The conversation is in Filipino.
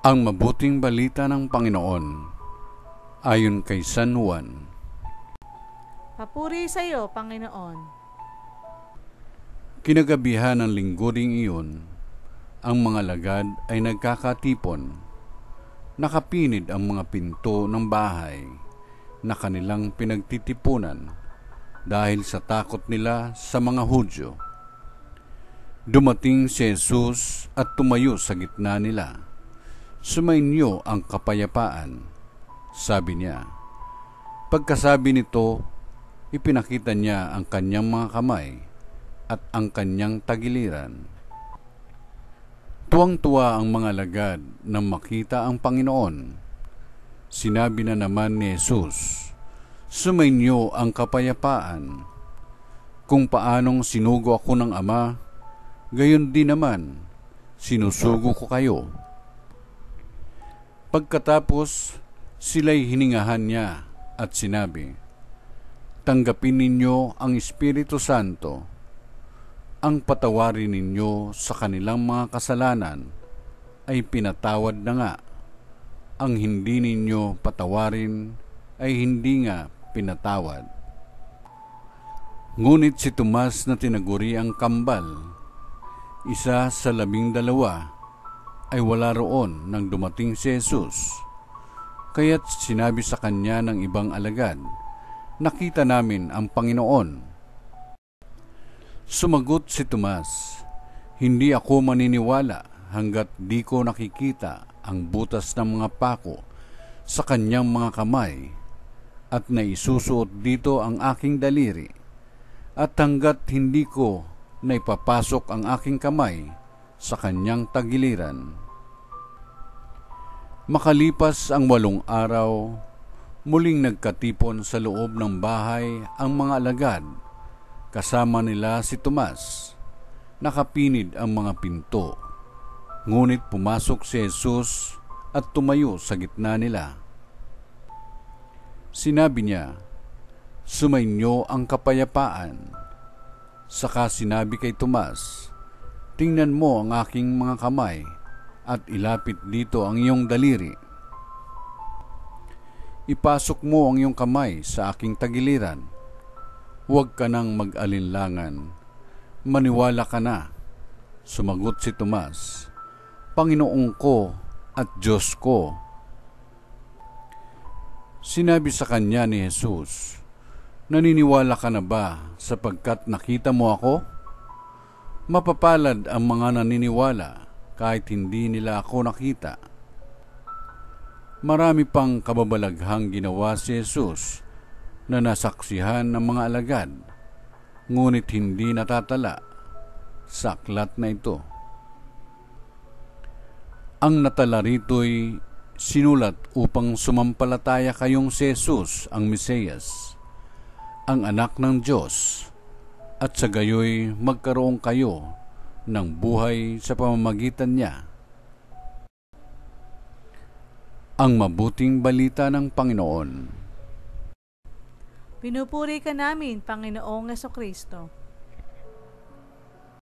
Ang mabuting balita ng Panginoon ayon kay San Juan. Papuri sa iyo, Panginoon. Kinagabihan ng linggo ding iyon, ang mga lagad ay nagkakatipon. Nakapinid ang mga pinto ng bahay na kanilang pinagtitipunan dahil sa takot nila sa mga Hudyo. Dumating si Jesus at tumayo sa gitna nila. "Sumainyo ang kapayapaan," sabi niya. Pagkasabi nito, ipinakita niya ang kanyang mga kamay at ang kanyang tagiliran. Tuwang-tuwa ang mga lagad nang makita ang Panginoon. Sinabi na naman ni Jesus, "Sumainyo ang kapayapaan. Kung paanong sinugo ako ng Ama, gayon din naman sinusugo ko kayo." Pagkatapos, sila'y hiningahan niya at sinabi, "Tanggapin ninyo ang Espiritu Santo. Ang patawarin ninyo sa kanilang mga kasalanan ay pinatawad na nga. Ang hindi ninyo patawarin ay hindi nga pinatawad." Ngunit si Tomas na tinaguri ang kambal, isa sa 12, ay wala roon nang dumating si Jesus. Kaya't sinabi sa kanya ng ibang alagad, "Nakita namin ang Panginoon." Sumagot si Tomas, "Hindi ako maniniwala hanggat di ko nakikita ang butas ng mga pako sa kanyang mga kamay at naisusuot dito ang aking daliri, at hanggat hindi ko naipapasok ang aking kamay sa kanyang tagiliran." Makalipas ang 8 araw, muling nagkatipon sa loob ng bahay ang mga alagad. Kasama nila si Tomas. Nakapinid ang mga pinto. Ngunit pumasok si Jesus at tumayo sa gitna nila. Sinabi niya, "Sumainyo ang kapayapaan." Saka sinabi kay Tomas, "Tingnan mo ang aking mga kamay at ilapit dito ang iyong daliri. Ipasok mo ang iyong kamay sa aking tagiliran. Huwag ka nang mag-alinlangan. Maniwala ka na." Sumagot si Tomas, "Panginoon ko at Diyos ko." Sinabi sa kanya ni Jesus, "Naniniwala ka na ba sapagkat nakita mo ako? Mapapalad ang mga naniniwala kahit hindi nila ako nakita." Marami pang kababalaghang ginawa si Jesus na nasaksihan ng mga alagad, ngunit hindi natatala sa aklat na ito. Ang natala rito'y sinulat upang sumampalataya kayong si Jesus ang Mesiyas, ang anak ng Diyos, at sa gayoy magkaroon kayo ng buhay sa pamamagitan niya. Ang mabuting balita ng Panginoon. Pinupuri ka namin, Panginoong Jesucristo.